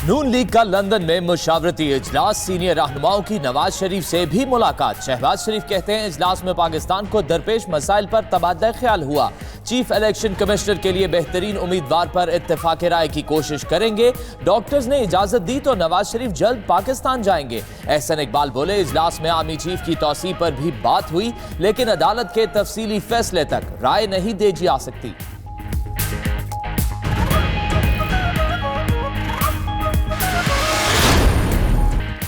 नून league का London में मुशावरती इजलास, सीनियर रहनुमाओं की नवाज शरीफ से भी मुलाकात। शहबाज शरीफ कहते हैं इजलास में पाकिस्तान को दरपेश मसाइल पर तबादला ख्याल हुआ। चीफ इलेक्शन कमिश्नर के लिए बेहतरीन उम्मीदवार पर इत्तेफाक राय की कोशिश करेंगे। डॉक्टर्स ने इजाजत दी तो नवाज शरीफ जल्द पाकिस्तान जाएंगे। एहसन इकबाल बोले इजलास में आर्मी चीफ की तौसीह पर भी बात हुई, लेकिन अदालत के तफसीली फैसले तक राय नहीं दी जा सकती।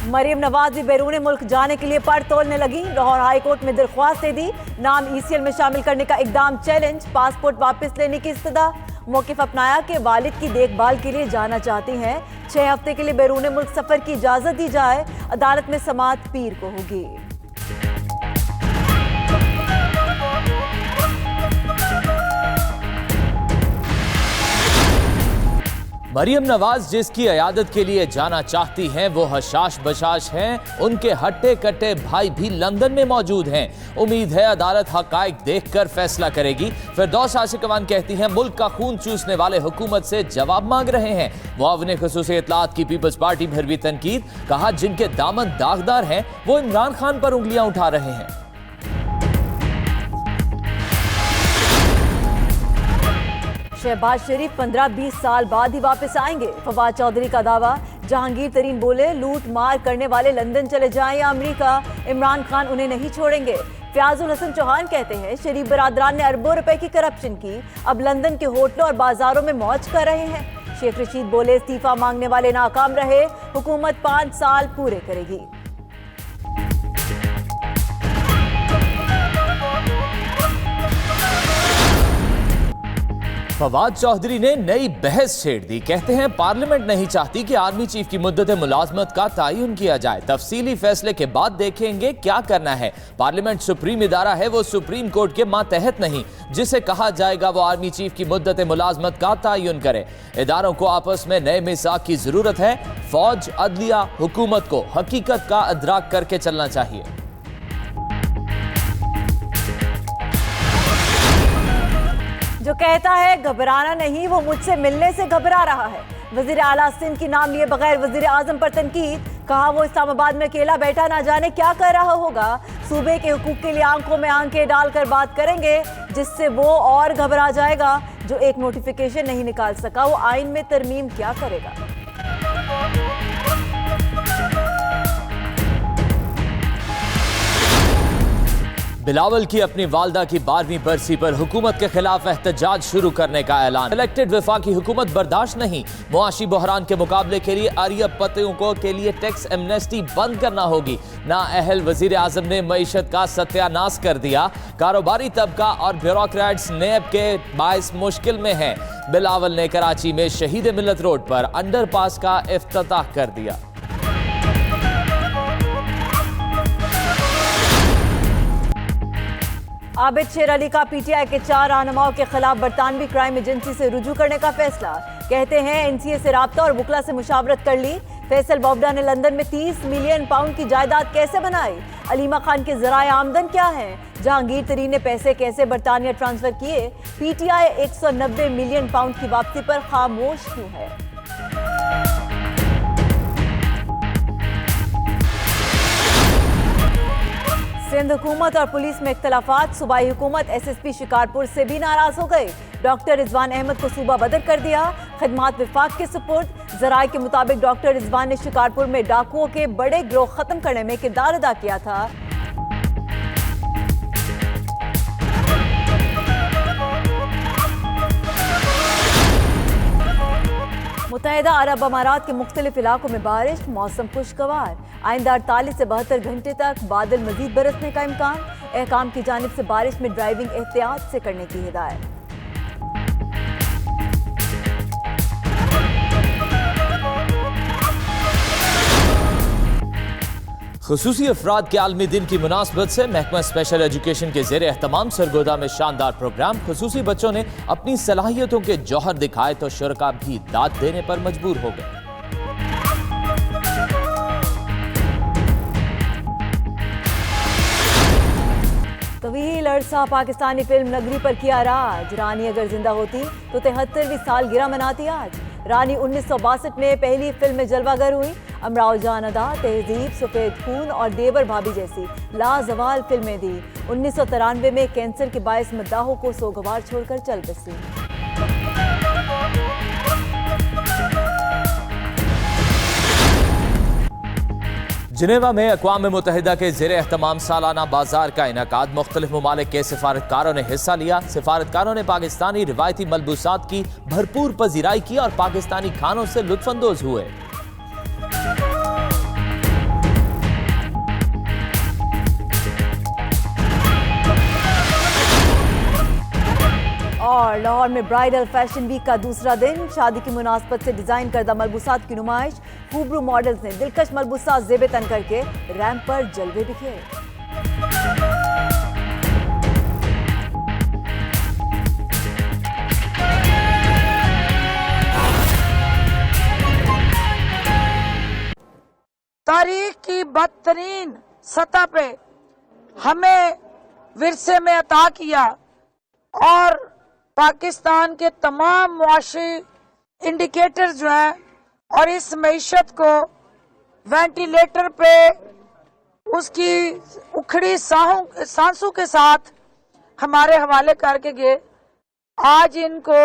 मरियम नवाज भी बैरून मुल्क जाने के लिए पर तोलने लगी। लाहौर हाई कोर्ट में दरख्वास्त दे दी। नाम ईसीएल में शामिल करने का इकदाम चैलेंज। पासपोर्ट वापस लेने की इस्तदा। मौक़िफ़ अपनाया कि वालिद की देखभाल के लिए जाना चाहती हैं। 6 हफ्ते के लिए बैरून मुल्क सफर की इजाजत दी जाए। अदालत में समाअत पीर को होगी। मरियम नवाज जिसकी अयादत के लिए जाना चाहती हैं वो हशाश बशाश हैं। उनके हट्टे कट्टे भाई भी लंदन में मौजूद हैं। उम्मीद है अदालत हकायक देखकर फैसला करेगी। फिरदौस आशिकवान कहती हैं मुल्क का खून चूसने वाले हुकूमत से जवाब मांग रहे हैं। मुआविन खुसूसी इत्तलात की पीपल्स पार्टी पर भी तनकीद। कहा जिनके दामन दागदार हैं वो इमरान खान पर उंगलियां उठा रहे हैं। शहबाज शरीफ 15-20 साल बाद ही वापस आएंगे। फवाद चौधरी का दावा। जहांगीर तरीन बोले लूट मार करने वाले लंदन चले जाएं या अमेरिका, इमरान खान उन्हें नहीं छोड़ेंगे। फयाजुल हसन चौहान कहते हैं शरीफ बरादरान ने अरबों रुपए की करप्शन की, अब लंदन के होटलों और बाजारों में मौज कर रहे हैं। शेख रशीद बोले इस्तीफा मांगने वाले नाकाम रहे, हुकूमत 5 साल पूरे करेगी। फवाद चौधरी ने नई बहस छेड़ दी। कहते हैं पार्लियामेंट नहीं चाहती कि आर्मी चीफ की मुद्दत मुलाजमत का तयन किया जाए। तफसीली फैसले के बाद देखेंगे क्या करना है। पार्लियामेंट सुप्रीम इदारा है, वो सुप्रीम कोर्ट के मातहत नहीं। जिसे कहा जाएगा वो आर्मी चीफ की मुद्दत मुलाजमत का तयन करे। इदारों को आपस में नए मिसाक की जरूरत है। फौज, अदलिया, हुकूमत को हकीकत का अदराक करके चलना चाहिए। जो कहता है घबराना नहीं, वो मुझसे मिलने से घबरा रहा है। वजीर आला सिंध की नाम लिए बगैर वजीर आजम पर तनकीद। कहा वो इस्लामाबाद में अकेला बैठा ना जाने क्या कर रहा होगा। सूबे के हुकूक के लिए आंखों में आंखें डालकर बात करेंगे, जिससे वो और घबरा जाएगा। जो एक नोटिफिकेशन नहीं निकाल सका वो आइन में तरमीम क्या करेगा। बिलावल की अपनी वालदा की 12वीं बरसी पर हुकूमत के खिलाफ एहतजाज शुरू करने का ऐलान। इलेक्टेड वफाकी हुकूमत बर्दाश्त नहीं। मुआशी बहरान के मुकाबले के लिए अरबपतियों को के लिए टैक्स एमनेस्टी बंद करना होगी। नाअहल वजीर आजम ने मईशत का सत्यानाश कर दिया। कारोबारी तबका और ब्यूरोक्रेट्स नेब के बायस मुश्किल में है। बिलावल ने कराची में शहीद मिल्लत रोड पर अंडरपास का इफ्तिताह कर दिया। आबिद शेर अली का पीटीआई के 4 रहनुमाओं के खिलाफ बरतानवी क्राइम एजेंसी से रुजू करने का फैसला। कहते हैं एनसीए से राब्ता और वकला से मुशावरत कर ली। फैसल बॉबडा ने लंदन में 30 मिलियन पाउंड की जायदाद कैसे बनाई। अलीमा खान के ज़राए आमदन क्या है। जहांगीर तरीन ने पैसे कैसे बरतानिया ट्रांसफर किए। पीटीआई 190 मिलियन पाउंड की वापसी पर खामोश क्यों है। सिंध हुकूमत और पुलिस में इख्तलाफात। सूबाई हुकूमत एसएसपी शिकारपुर से भी नाराज हो गए। डॉक्टर रिजवान अहमद को सूबा बदर कर दिया। खदमात विफाक के सुपुर्द। जराए के मुताबिक डॉक्टर रिजवान ने शिकारपुर में डाकुओं के बड़े गिरोह खत्म करने में किरदार अदा किया था। मुत्तहिदा अरब अमारात के मुख्तलिफ इलाकों में बारिश। मौसम खुशगवार। आइंदा 48 से 72 घंटे तक बादल मजीद बरसने का इम्कान। एहकाम की जानिब से बारिश में ड्राइविंग एहतियात से करने की हिदायत। खुसूसी अफराद के आलमी दिन की मुनासबत से महकमा स्पेशल एजुकेशन के ज़ेर एहतमाम सरगोदा में शानदार प्रोग्राम। खुसूसी बच्चों ने अपनी सलाहियतों के जौहर दिखाए तो शुरका भी दाद देने पर मजबूर हो गए। तवील अरसा पाकिस्तानी फिल्म नगरी पर किया राज। रानी अगर जिंदा होती तो 73वीं सालगिरह मनाती आज। रानी 1962 में पहली फिल्म में जलवागर हुई। अमराव जान अदा, तहजीब, सफेद खून और देवर भाभी जैसी लाजवाल फिल्में दी। 1993 में कैंसर के बायस मद्दाहों को सोगवार छोड़कर चल बसी। जिनेवा में अक़वाम मुत्तहिदा के ज़ेर एहतमाम सालाना बाजार का इनेकाद। मुख्तलिफ ममालिक के सिफारतकारों ने हिस्सा लिया। सिफारतकारों ने पाकिस्तानी रिवायती मलबूसात की भरपूर पजीराई की और पाकिस्तानी खानों से लुत्फानंदोज हुए। और लाहौर में ब्राइडल फैशन वीक का दूसरा दिन। शादी की मुनासबत से डिजाइन करदा मलबूसात की नुमाइश। खूबरू मॉडल्स ने दिलकश मलबूसात ज़ेबे तन करके रैंप पर जलवे बिखेरे। तारीख की बदतरीन सतह पे हमें विरसे में अता किया और पाकिस्तान के तमाम मुआशी इंडिकेटर्स जो हैं और इस मईशत को वेंटिलेटर पे उसकी उखड़ी सांसों के साथ हमारे हवाले करके गए। आज इनको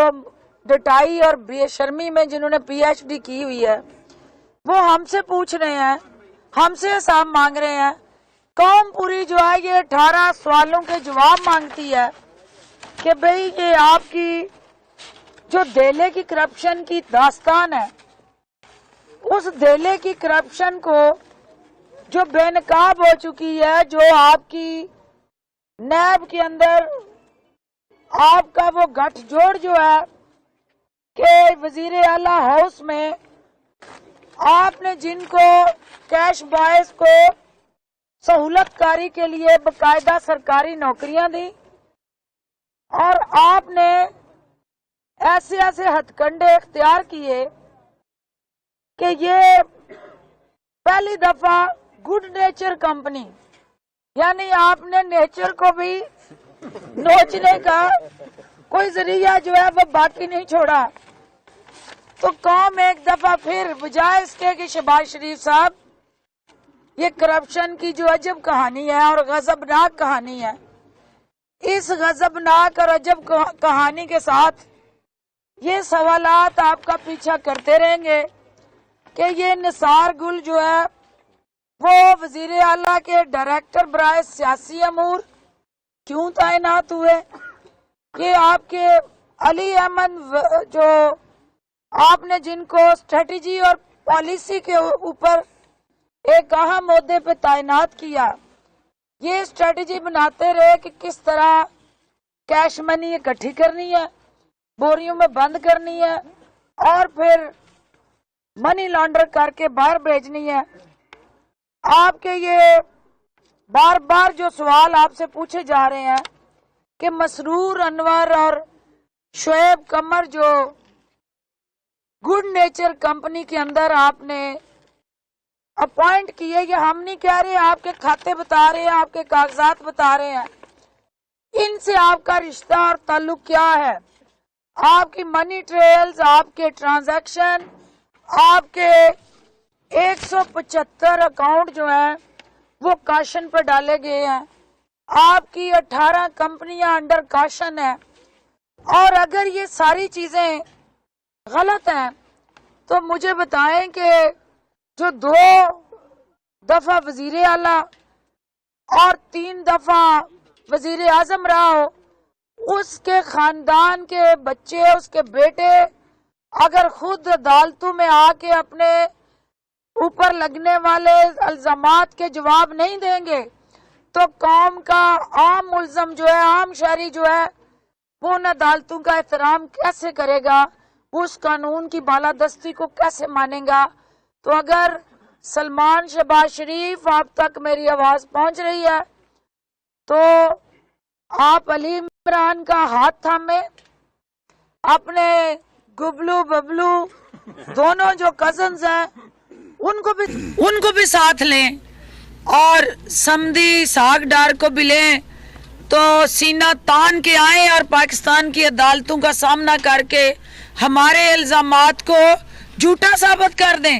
डटाई और बेशर्मी में जिन्होंने पीएचडी की हुई है वो हमसे पूछ रहे हैं, हमसे हिसाब मांग रहे हैं। कौम पूरी जो है ये 18 सवालों के जवाब मांगती है कि भाई ये आपकी जो देले की करप्शन की दास्तान है, उस देले की करप्शन को जो बेनकाब हो चुकी है, जो आपकी नैब के अंदर आपका वो गठजोड़ जो है कि वजीर आला हाउस में आपने जिनको कैश बॉयज को सहूलतकारी के लिए बकायदा सरकारी नौकरियां दी और आपने ऐसे ऐसे हथकंडे इख्तियार किए कि ये पहली दफा गुड नेचर कंपनी, यानी आपने नेचर को भी नोचने का कोई जरिया जो है वो बाकी नहीं छोड़ा। तो कौम एक दफा फिर बजाय इसके कि शहबाज शरीफ साहब ये करप्शन की जो अजब कहानी है और गजबनाक कहानी है, इस गजबनाक और अजब कहानी के साथ ये सवालात आपका पीछा करते रहेंगे कि ये निसार गुल जो है वो वजीर आला के डायरेक्टर बराए सियासी अमूर क्यों तैनात हुए। ये आपके अली अहमद जो आपने जिनको स्ट्रेटजी और पॉलिसी के ऊपर एक अहम ओहदे पे तैनात किया, ये स्ट्रेटजी बनाते रहे कि किस तरह कैश मनी इकट्ठी करनी है, बोरियों में बंद करनी है और फिर मनी लॉन्डर करके बाहर भेजनी है। आपके ये बार बार जो सवाल आपसे पूछे जा रहे हैं कि मसरूर अनवर और शोएब कमर जो गुड नेचर कंपनी के अंदर आपने अपॉइंट किए, ये हम नहीं कह रहे, आपके खाते बता रहे हैं, आपके कागजात बता रहे हैं। इनसे आपका रिश्ता और ताल्लुक क्या है? आपकी मनी ट्रेल्स, आपके ट्रांजैक्शन, आपके 175 अकाउंट जो हैं वो काशन पर डाले गए हैं। आपकी 18 कंपनियां अंडर काशन है और अगर ये सारी चीजें गलत हैं तो मुझे बताएं कि जो 2 दफा वजीर आला और 3 दफा वजीर आजम रहा हो, उसके खानदान के बच्चे, उसके बेटे अगर खुद अदालतों में आके अपने ऊपर लगने वाले इल्जामात के जवाब नहीं देंगे तो कौम का आम मुल्जम जो है, आम शहरी जो है, वो उन अदालतों का एहतराम कैसे करेगा, उस कानून की बालादस्ती को कैसे मानेगा। तो अगर सलमान शहबाज शरीफ आप तक मेरी आवाज पहुंच रही है तो आप अली इमरान का हाथ थामे, अपने गुबलू बबलू दोनों जो कजन्स हैं उनको भी साथ लें और समदी साग डार को भी लें। तो सीना तान के आए और पाकिस्तान की अदालतों का सामना करके हमारे इल्जामात को झूठा साबित कर दें।